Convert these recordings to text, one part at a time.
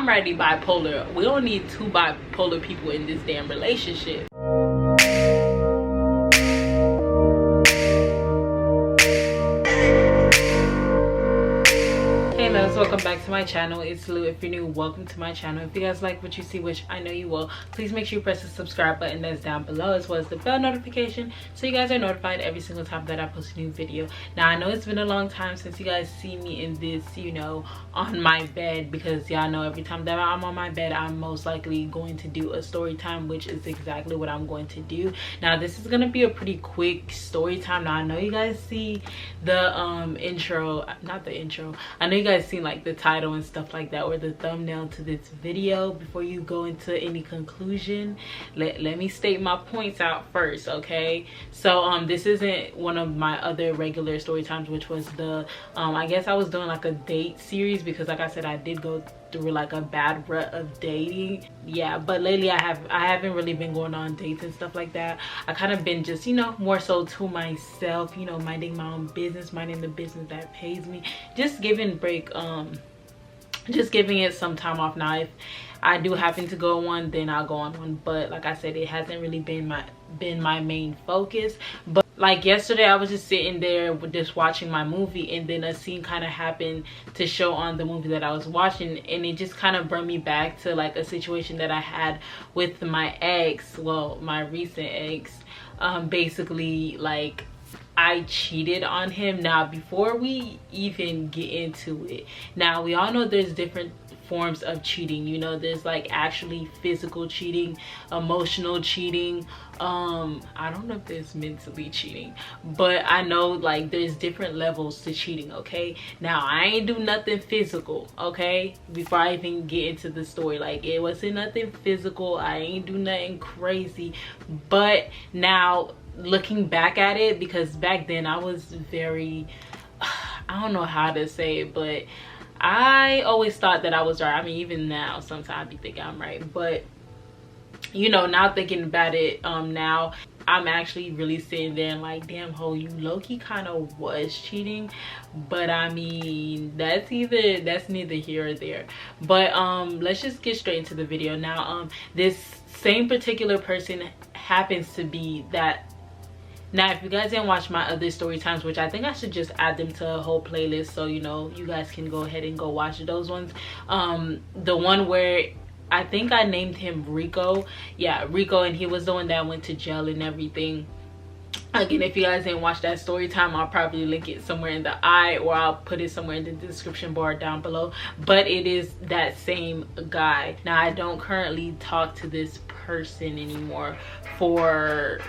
I'm already bipolar. We don't need two bipolar people in this damn relationship. Welcome back to my channel. It's Lou. If you're new, welcome to my channel. If you guys like what you see, which I know you will, please make sure you press the subscribe button that's down below, as well as the bell notification, so you guys are notified every single time that I post a new video. Now I know it's been a long time since you guys see me in this, you know, on my bed, because y'all know every time that I'm on my bed, I'm most likely going to do a story time, which is exactly what I'm going to do. Now this is gonna be a pretty quick story time. Now I know you guys see the intro, not the intro, I know you guys seen like the title and stuff like that, or the thumbnail to this video. Before you go into any conclusion, let me state my points out first, okay? So this isn't one of my other regular story times, which was the I guess I was doing like a date series, because like I said, I did go through like a bad rut of dating. Yeah, but lately I haven't really been going on dates and stuff like that. I kind of been just, you know, more so to myself, you know, minding my own business, minding the business that pays me, just giving just giving it some time off. Now if I do happen to go on one, then I'll go on one, but like I said, it hasn't really been my main focus. But like yesterday, I was just sitting there just watching my movie, and then a scene kind of happened to show on the movie that I was watching, and it just kind of brought me back to like a situation that I had with my ex, well, my recent ex. Basically, like, I cheated on him. Now before we even get into it, now we all know there's different forms of cheating. You know, there's like actually physical cheating, emotional cheating, I don't know if there's mentally cheating, but I know like there's different levels to cheating, okay? Now I ain't do nothing physical, okay? Before I even get into the story, like, it wasn't nothing physical, I ain't do nothing crazy. But now looking back at it, because back then I was very, I don't know how to say it, but I always thought that I was right. I mean, even now sometimes I be thinking I'm right, but you know, now thinking about it, now I'm actually really sitting there and like, damn, ho, you low-key kind of was cheating. But I mean, that's neither here or there. But let's just get straight into the video. Now this same particular person happens to be that. Now if you guys didn't watch my other story times, which I think I should just add them to a whole playlist, so you know, you guys can go ahead and go watch those ones. The one where I think I named him Rico. Yeah, Rico, and he was the one that went to jail and everything. Again, if you guys didn't watch that story time, I'll probably link it somewhere in the or I'll put it somewhere in the description bar down below. But it is that same guy. Now I don't currently talk to this person anymore for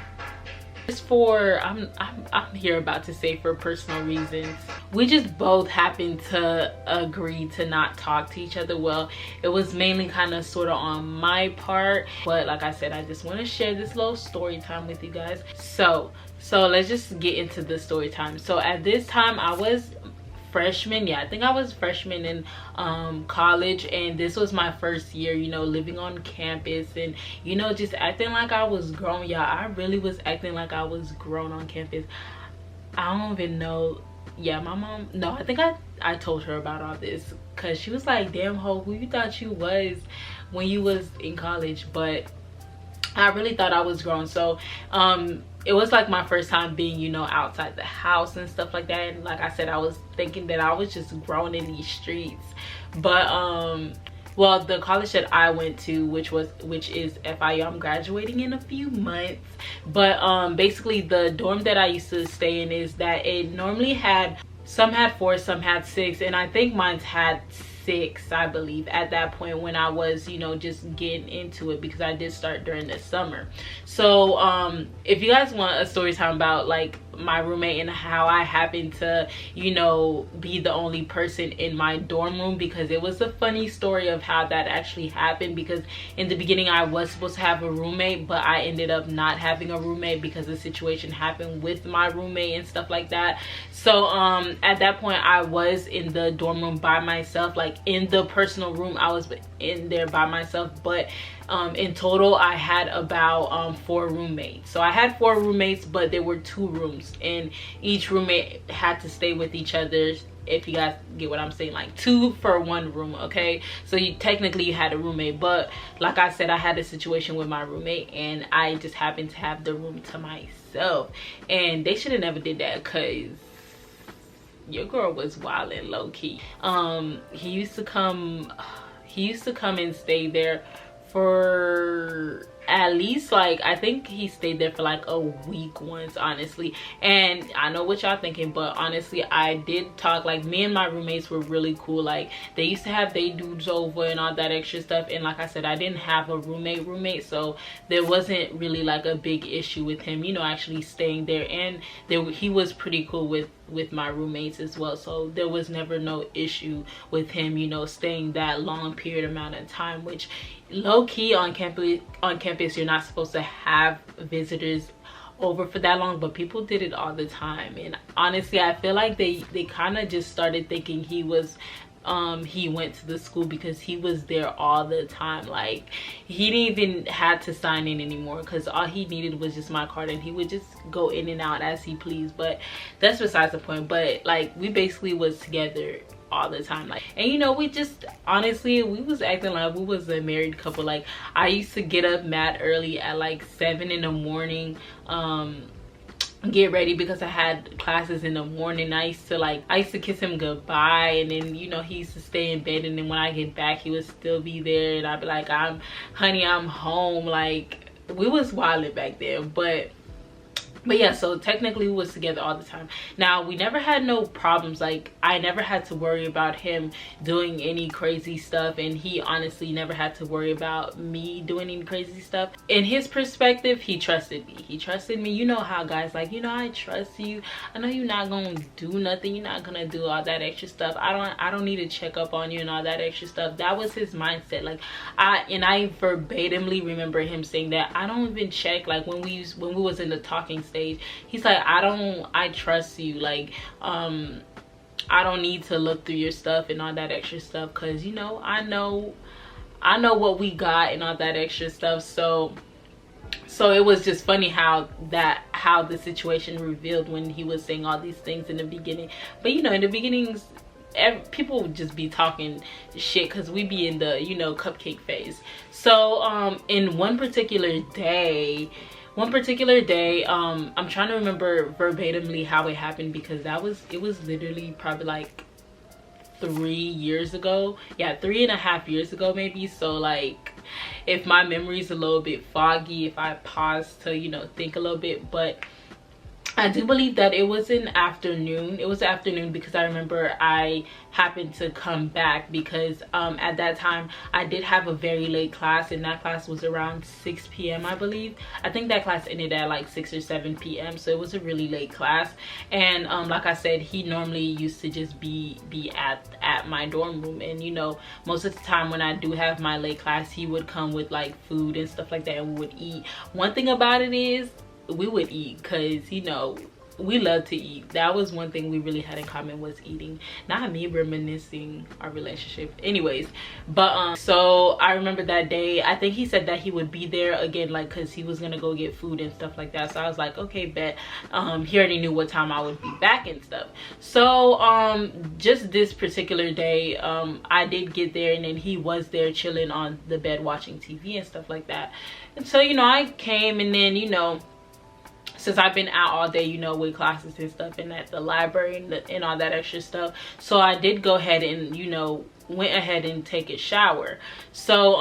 I'm here about to say for personal reasons. We just both happened to agree to not talk to each other. Well, it was mainly kind of sort of on my part, but like I said, I just want to share this little story time with you guys. So let's just get into the story time. So at this time I was freshman. Yeah, I think I was freshman in college, and this was my first year, you know, living on campus, and you know, just acting like I was grown. Yeah, I really was acting like I was grown on campus. I don't even know. Yeah, my mom, no, I think I told her about all this, because she was like, damn, ho, who you thought you was when you was in college? But I really thought I was grown. So it was like my first time being, you know, outside the house and stuff like that, and like I said, I was thinking that I was just grown in these streets. But well, the college that I went to, which is FIU, I'm graduating in a few months. But basically the dorm that I used to stay in is that it normally had, some had 4, some had 6, and I think mine's had 6, I believe, at that point when I was, you know, just getting into it, because I did start during the summer. So if you guys want a story time about like my roommate and how I happened to, you know, be the only person in my dorm room, because it was a funny story of how that actually happened. Because in the beginning I was supposed to have a roommate, but I ended up not having a roommate because the situation happened with my roommate and stuff like that. So at that point I was in the dorm room by myself, like in the personal room I was in there by myself. But in total I had about 4 roommates. So I had 4 roommates, but there were 2 rooms, and each roommate had to stay with each other if you guys get what I'm saying, like 2 for 1 room. Okay, so you technically you had a roommate, but like I said, I had a situation with my roommate and I just happened to have the room to myself, and they should have never did that, because your girl was wildin' low-key. He used to come and stay there for at least, like, I think he stayed there for like a week once, honestly. And I know what y'all thinking, but honestly, I did talk, like, me and my roommates were really cool. Like, they used to have they dudes over and all that extra stuff, and like I said, I didn't have a roommate, so there wasn't really like a big issue with him, you know, actually staying there. And he was pretty cool with my roommates as well, so there was never no issue with him, you know, staying that long period amount of time, which low-key on campus you're not supposed to have visitors over for that long, but people did it all the time. And honestly, I feel like they kind of just started thinking he went to the school because he was there all the time. Like, he didn't even had to sign in anymore, because all he needed was just my card and he would just go in and out as he pleased. But that's besides the point. But like, we basically was together all the time, like, and you know, we just honestly, we was acting like we was a married couple. Like, I used to get up mad early at like 7 in the morning, get ready because I had classes in the morning. I used to kiss him goodbye, and then, you know, he used to stay in bed, and then when I get back he would still be there, and I'd be like, honey, I'm home. Like, we was wilding back then. But yeah, so technically we was together all the time. Now, we never had no problems. Like, I never had to worry about him doing any crazy stuff, and he honestly never had to worry about me doing any crazy stuff. In his perspective, he trusted me. You know how guys, like, you know, I trust you, I know you're not gonna do nothing, you're not gonna do all that extra stuff, I don't need to check up on you and all that extra stuff. That was his mindset. Like, I verbatimly remember him saying that, I don't even check, like, when we was in the talking stage, he's like, I trust you. Like, I don't need to look through your stuff and all that extra stuff, because, you know, I know what we got and all that extra stuff. So it was just funny how the situation revealed when he was saying all these things in the beginning. But, you know, in the beginnings, people would just be talking shit because we be in the, you know, cupcake phase. So in one particular day, I'm trying to remember verbatimly how it happened, because it was literally probably like 3 years ago. Yeah, 3.5 years ago maybe. So like, if my memory's a little bit foggy, if I pause to, you know, think a little bit, but I do believe that it was in afternoon. It was afternoon, because I remember I happened to come back because at that time I did have a very late class, and that class was around 6 p.m. I believe. I think that class ended at like 6 or 7 p.m. so it was a really late class. And like I said, he normally used to just be at my dorm room, and, you know, most of the time when I do have my late class, he would come with like food and stuff like that, and we would eat. One thing about it is, we would eat, because, you know, we love to eat. That was one thing we really had in common, was eating. Not me reminiscing our relationship, anyways. But so I remember that day, I think he said that he would be there again, like, because he was gonna go get food and stuff like that. So I was like, okay, bet. He already knew what time I would be back and stuff. So just this particular day, I did get there, and then he was there chilling on the bed watching TV and stuff like that. And so, you know, I came, and then, you know, since I've been out all day, you know, with classes and stuff, and at the library and all that extra stuff, so I did go ahead and, you know, went ahead and take a shower. So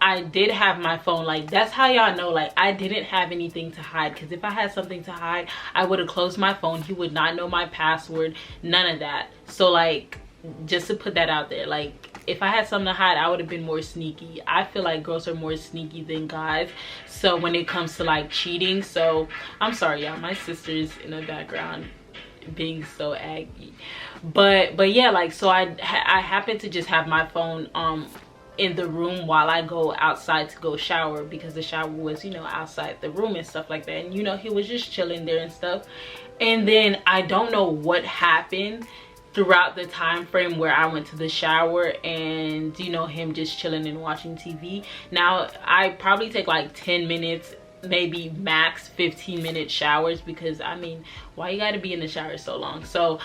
I did have my phone. Like, that's how y'all know, like, I didn't have anything to hide, because if I had something to hide, I would have closed my phone. He would not know my password, none of that. So, like, just to put that out there, like, if I had something to hide, I would have been more sneaky. I feel like girls are more sneaky than guys, so when it comes to like cheating. So I'm sorry, y'all, my sister's in the background being so aggy. But yeah, like, so I happened to just have my phone in the room while I go outside to go shower, because the shower was, you know, outside the room and stuff like that. And, you know, he was just chilling there and stuff. And then I don't know what happened throughout the time frame where I went to the shower, and, you know, him just chilling and watching TV. Now, I probably take like 10 minutes, maybe max 15-minute showers, because I mean, why you gotta be in the shower so long? So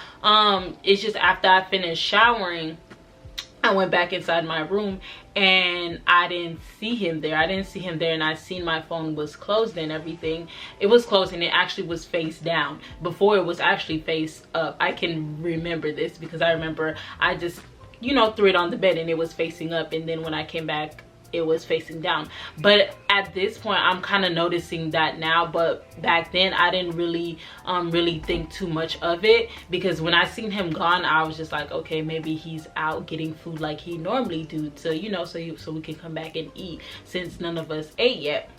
it's just after I finished showering, I went back inside my room and I didn't see him there. And I seen my phone was closed and everything. It was closed and it actually was face down. Before it was actually face up. I can remember this because I remember I just, you know, threw it on the bed and it was facing up, and then when I came back it was facing down. But at this point I'm kind of noticing that now, but back then I didn't really think too much of it, because when I seen him gone I was just like, okay, maybe he's out getting food like he normally do, to, you know, so we can come back and eat, since none of us ate yet.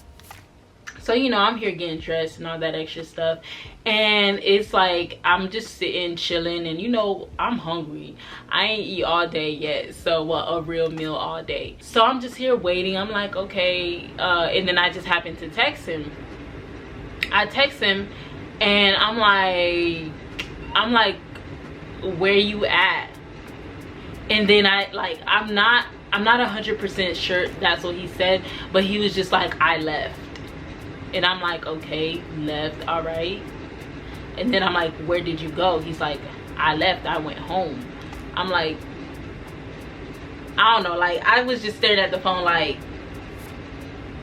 So, you know, I'm here getting dressed and all that extra stuff, and it's like I'm just sitting chilling, and you know, I'm hungry. I ain't eat all day yet, so well, a real meal all day. So I'm just here waiting. I'm like, okay, and then I just happened to text him. I text him and I'm like, where you at? And then I'm not 100% sure that's what he said, but he was just like, I left. And I'm like, okay, left, all right. And then I'm like, where did you go? He's like, I left, I went home. I'm like, I don't know, like, I was just staring at the phone like,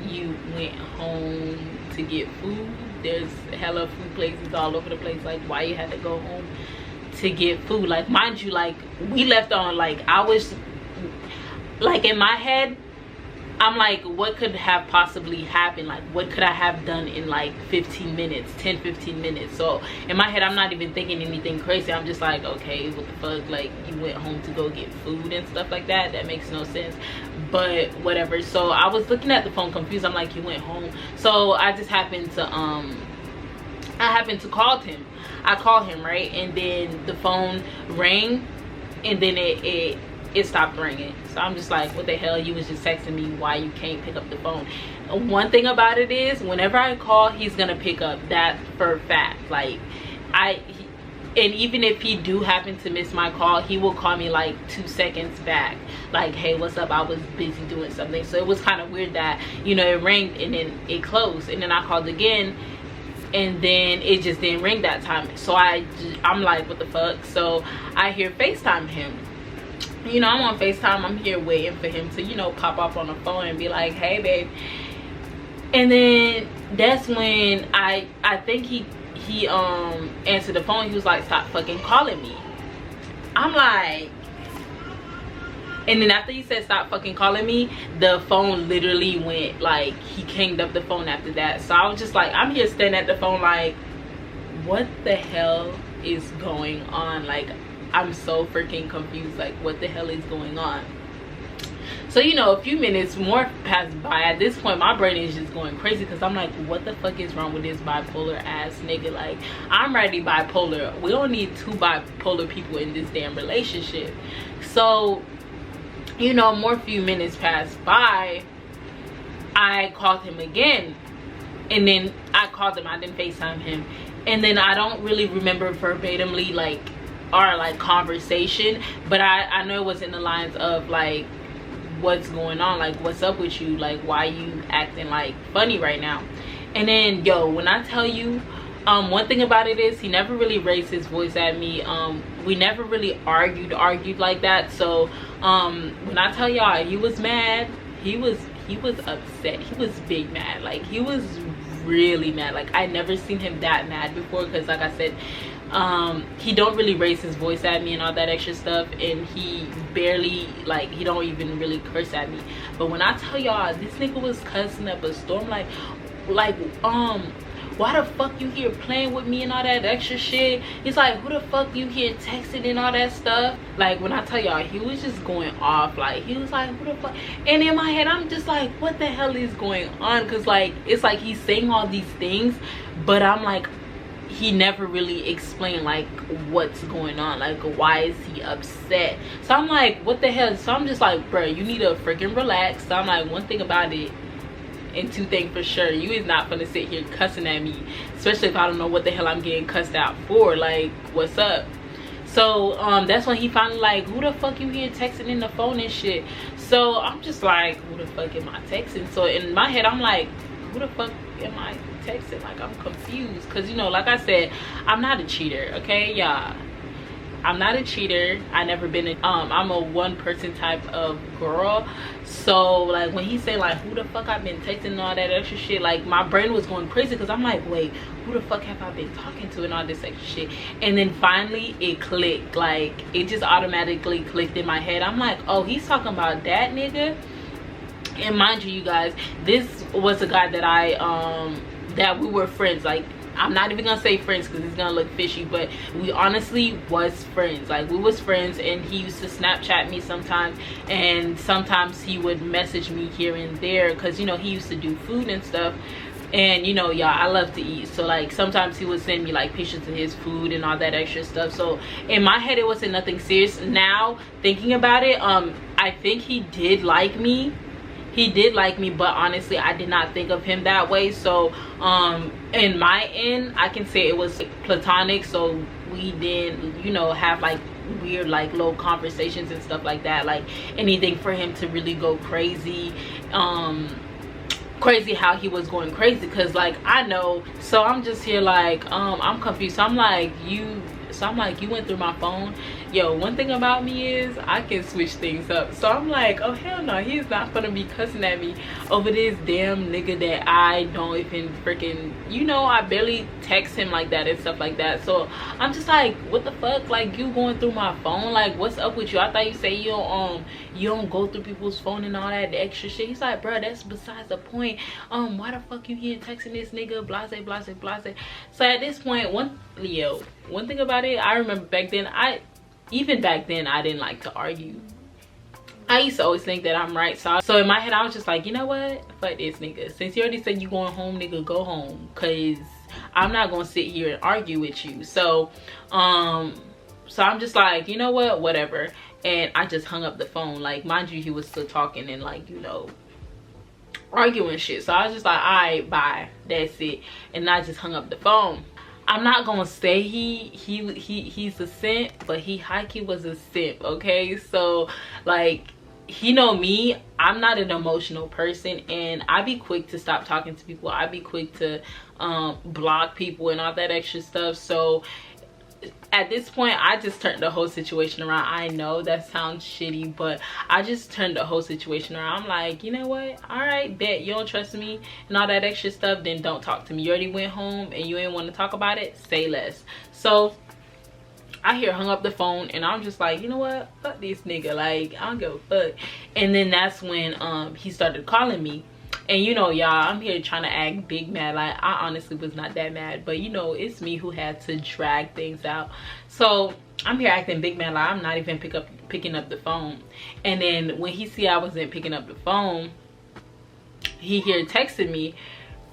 you went home to get food? There's hella food places all over the place. Like, why you had to go home to get food? Like, mind you, like, we left on, like, I was, like, in my head, I'm like, what could have possibly happened? Like, what could I have done in like 15 minutes, 10-15 minutes? So in my head, I'm not even thinking anything crazy. I'm just like, okay, what the fuck? Like, you went home to go get food and stuff like that? That makes no sense, but whatever. So I was looking at the phone confused. I'm like, you went home? So I just happened to call him. I called him, right? And then the phone rang, and then it stopped ringing. So I'm just like, what the hell? You was just texting me, why you can't pick up the phone? One thing about it is, whenever I call, he's gonna pick up. That for a fact. Like, and even if he do happen to miss my call, he will call me like 2 seconds back, like, hey, what's up? I was busy doing something. So it was kind of weird that, you know, it rang and then it closed, and then I called again and then it just didn't ring that time. So I'm like, what the fuck? So I hear FaceTime him. You know, I'm on FaceTime. I'm here waiting for him to, you know, pop up on the phone and be like, hey, babe. And then that's when I think he answered the phone. He was like, stop fucking calling me. I'm like, and then after he said stop fucking calling me, the phone literally went, like, he hanged up the phone after that. So I was just like, I'm here standing at the phone like, what the hell is going on? Like, I'm so freaking confused. Like, what the hell is going on? So, you know, a few minutes more passed by. At this point, my brain is just going crazy, because I'm like, what the fuck is wrong with this bipolar ass nigga? Like, I'm already bipolar. We don't need 2 bipolar people in this damn relationship. So, you know, more few minutes passed by. I called him again, and then I called him. I didn't FaceTime him, and then I don't really remember verbatimly like our like conversation, but I know it was in the lines of like, what's going on? Like, what's up with you? Like, why you acting like funny right now? And then, yo, when I tell you, one thing about it is he never really raised his voice at me. We never really argued like that. So when I tell y'all he was mad, he was upset. He was big mad. Like, he was really mad. Like, I never seen him that mad before, because like I said, he don't really raise his voice at me and all that extra stuff, and he barely, like, he don't even really curse at me. But when I tell y'all, this nigga was cussing up a storm, like why the fuck you here playing with me and all that extra shit? He's like, who the fuck you here texting and all that stuff? Like, when I tell y'all, he was just going off. Like, he was like, who the fuck? And in my head, I'm just like, what the hell is going on? Because like, it's like he's saying all these things, but I'm like, he never really explained like what's going on, like why is he upset. So I'm like, what the hell? So I'm just like, bro, you need to freaking relax. So I'm like, one thing about it, and 2 things for sure, you is not gonna sit here cussing at me, especially if I don't know what the hell I'm getting cussed out for. Like, what's up? So that's when he finally like, who the fuck you here texting in the phone and shit? So I'm just like, who the fuck am I texting? So in my head, I'm like, who the fuck am I texting? Like, I'm confused. Because, you know, like I said, I'm not a cheater, okay, y'all. I'm not a cheater. I never been I'm a one person type of girl. So like when he said like who the fuck I've been texting and all that extra shit, like my brain was going crazy because I'm like, wait, who the fuck have I been talking to and all this extra shit. And then finally it clicked. Like it just automatically clicked in my head. I'm like, oh, he's talking about that nigga. And mind you, you guys, this was a guy that I that we were friends. Like, I'm not even gonna say friends because it's gonna look fishy, but we honestly was friends. Like, we was friends, and he used to Snapchat me sometimes, and sometimes he would message me here and there because, you know, he used to do food and stuff. And you know, y'all, I love to eat, so like sometimes he would send me like pictures of his food and all that extra stuff. So in my head it wasn't nothing serious. Now thinking about it, I think he did like me. He did like me, but honestly I did not think of him that way. So in my end, I can say it was platonic. So we didn't, you know, have like weird like low conversations and stuff like that, like anything for him to really go crazy. Crazy how he was going crazy, because like I know. So I'm just here like I'm confused. So I'm like, you went through my phone. Yo, one thing about me is I can switch things up. So I'm like, oh hell no, he's not gonna be cussing at me over this damn nigga that I don't even freaking, you know, I barely text him like that and stuff like that. So I'm just like, what the fuck, like you going through my phone? Like, what's up with you? I thought you say you don't go through people's phone and all that extra shit. He's like, bro, that's besides the point. Why the fuck you here texting this nigga, blase blase blase. So at this point, one thing about it, I remember back then, even back then I didn't like to argue. I used to always think that I'm right. So in my head I was just like, you know what, fuck this nigga. Since you already said you going home, nigga, go home, because I'm not gonna sit here and argue with you. So so I'm just like, you know what, whatever. And I just hung up the phone. Like, mind you, he was still talking and like, you know, arguing shit. So I was just like, all right, bye, that's it. And I just hung up the phone. I'm not gonna say he's a simp, but he high-key was a simp, okay? So like, he know me, I'm not an emotional person, and I be quick to stop talking to people. I be quick to block people and all that extra stuff. So at this point I just turned the whole situation around. I know that sounds shitty, but I just turned the whole situation around. I'm like, you know what, all right, bet you don't trust me and all that extra stuff, then don't talk to me. You already went home and you ain't want to talk about it, say less. So I hear hung up the phone, and I'm just like, you know what, fuck this nigga, like I don't give a fuck. And then that's when he started calling me. And you know, y'all, I'm here trying to act big mad. Like, I honestly was not that mad, but you know, it's me who had to drag things out. So I'm here acting big mad, like I'm not even picking up the phone. And then when he see I wasn't picking up the phone, he here texting me.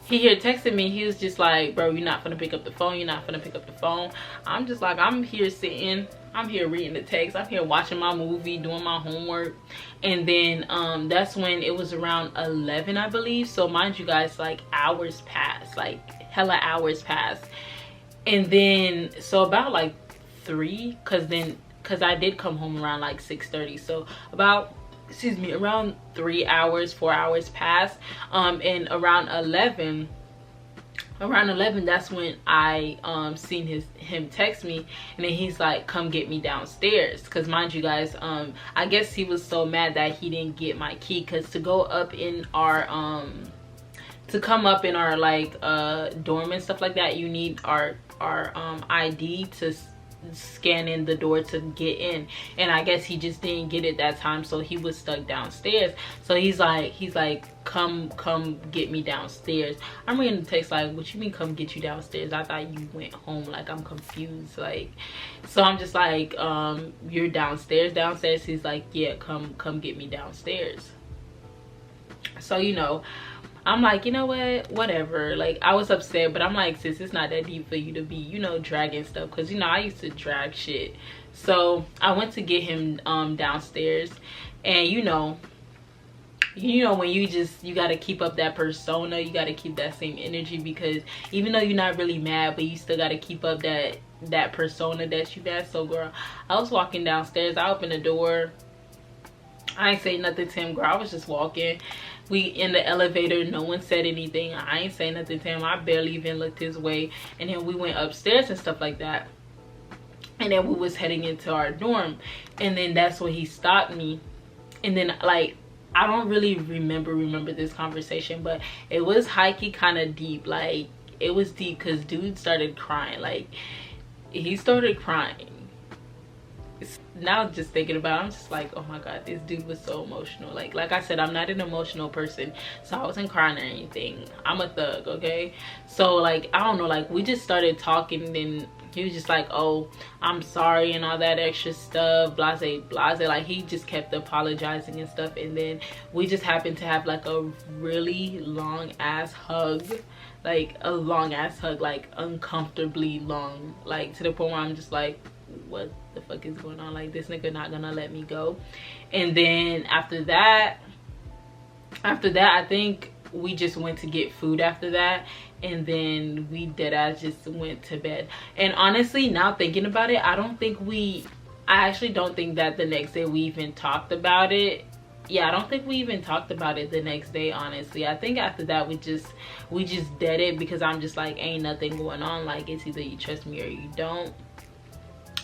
He was just like, bro, you're not gonna pick up the phone, you're not gonna pick up the phone. I'm just like, I'm here sitting, I'm here reading the text, I'm here watching my movie, doing my homework. And then that's when it was around 11, I believe. So mind you guys, like hours passed, like hella hours passed. And then so about like 3, because I did come home around like 6:30. So about, excuse me, around 4 hours passed. And around 11, that's when I seen him text me, and then he's like, come get me downstairs. Because mind you guys, I guess he was so mad that he didn't get my key, because to go up in our to come up in our like dorm and stuff like that, you need our ID to scan in the door to get in. And I guess he just didn't get it that time, so he was stuck downstairs. So he's like come get me downstairs. I'm reading the text like, what you mean come get you downstairs? I thought you went home. Like, I'm confused. Like, so I'm just like, you're downstairs. He's like, yeah, come get me downstairs. So, you know, I'm like, you know what, whatever. Like, I was upset, but I'm like, sis, it's not that deep for you to be, you know, dragging stuff, because you know I used to drag shit. So I went to get him downstairs, and you know when you gotta keep up that persona, you gotta keep that same energy, because even though you're not really mad, but you still gotta keep up that persona that you got. So girl, I was walking downstairs, I opened the door, I ain't say nothing to him, girl. I was just walking. We in the elevator, no one said anything. I ain't say nothing to him. I barely even looked his way. And then we went upstairs and stuff like that. And then we was heading into our dorm. And then that's when he stopped me. And then, like, I don't really remember this conversation, but it was high-key kind of deep. Like, it was deep because dude started crying. Like, he started crying. Now just thinking about it, I'm just like, oh my god, this dude was so emotional. Like I said, I'm not an emotional person, so I wasn't crying or anything. I'm a thug, okay? So like, I don't know, like we just started talking, and then he was just like, oh, I'm sorry and all that extra stuff, blase blase. Like he just kept apologizing and stuff. And then we just happened to have like a really long ass hug, like a long ass hug, like uncomfortably long, like to the point where I'm just like, what the fuck is going on? Like, this nigga not gonna let me go. And then after that I think we just went to get food after that, and then we deadass just went to bed. And honestly, now thinking about it, I actually don't think that the next day we even talked about it. Yeah, I don't think we even talked about it the next day, honestly. I think after that we just dead it, because I'm just like, ain't nothing going on. Like, it's either you trust me or you don't.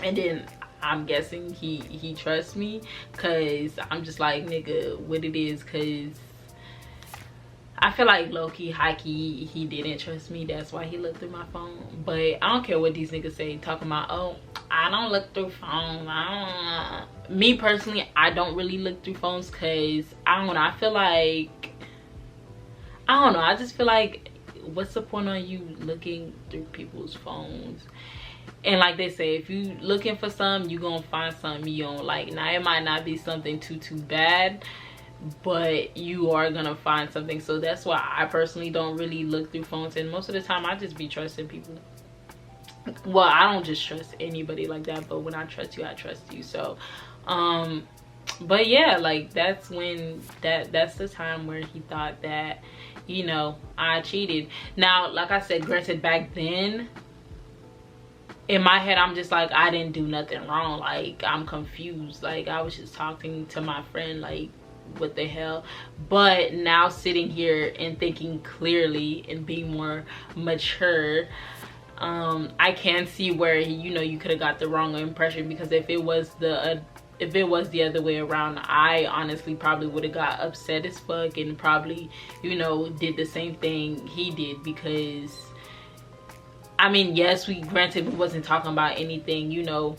And then I'm guessing he trusts me, because I'm just like, nigga, what it is, because I feel like low-key, high-key, he didn't trust me. That's why he looked through my phone. But I don't care what these niggas say, talking about, oh, I don't look through phones. Me personally, I don't really look through phones, because I don't know, I feel like, I don't know, I just feel like, what's the point on you looking through people's phones? And like they say, if you looking for something, you gonna find something you don't like. Now it might not be something too bad, but you are gonna find something. So that's why I personally don't really look through phones, and most of the time I just be trusting people. Well, I don't just trust anybody like that, but when I trust you, I trust you. So but yeah, like that's when that's the time where he thought that, you know, I cheated. Now, like I said, granted, back then in my head, I'm just like, I didn't do nothing wrong. Like, I'm confused. Like, I was just talking to my friend, like, what the hell? But now sitting here and thinking clearly and being more mature, I can see where, you know, you could have got the wrong impression, because if it was the other way around, I honestly probably would have got upset as fuck and probably, you know, did the same thing he did. Because I mean, yes, granted we wasn't talking about anything, you know,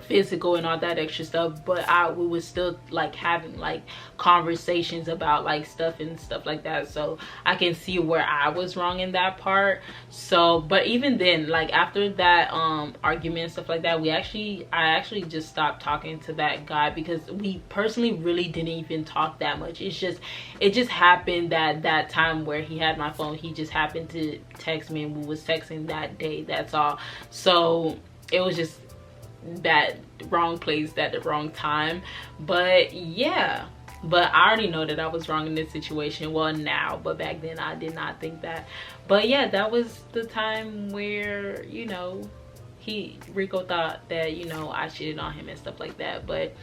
physical and all that extra stuff, but we was still like having like conversations about like stuff and stuff like that. So I can see where I was wrong in that part. So, but even then, like after that argument and stuff like that, I actually just stopped talking to that guy, because we personally really didn't even talk that much. It just happened that time where he had my phone, he just happened to text me, and we was texting that day, that's all. So it was just that wrong place at the wrong time. But yeah, but I already know that I was wrong in this situation, well now, but back then I did not think that. But yeah, that was the time where, you know, Rico thought that, you know, I cheated on him and stuff like that. But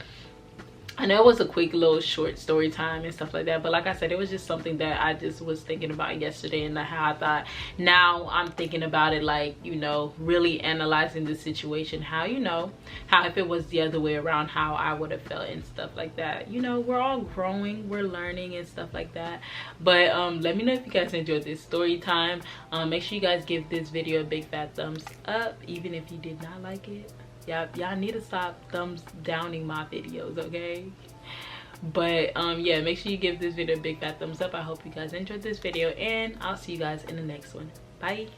I know it was a quick little short story time and stuff like that, but like I said, it was just something that I just was thinking about yesterday, and how I thought, now I'm thinking about it, like, you know, really analyzing the situation, how, you know, how if it was the other way around, how I would have felt and stuff like that. You know, we're all growing, we're learning and stuff like that. But let me know if you guys enjoyed this story time. Make sure you guys give this video a big fat thumbs up, even if you did not like it. Y'all need to stop thumbs downing my videos, okay? But yeah, make sure you give this video a big fat thumbs up. I hope you guys enjoyed this video, and I'll see you guys in the next one. Bye.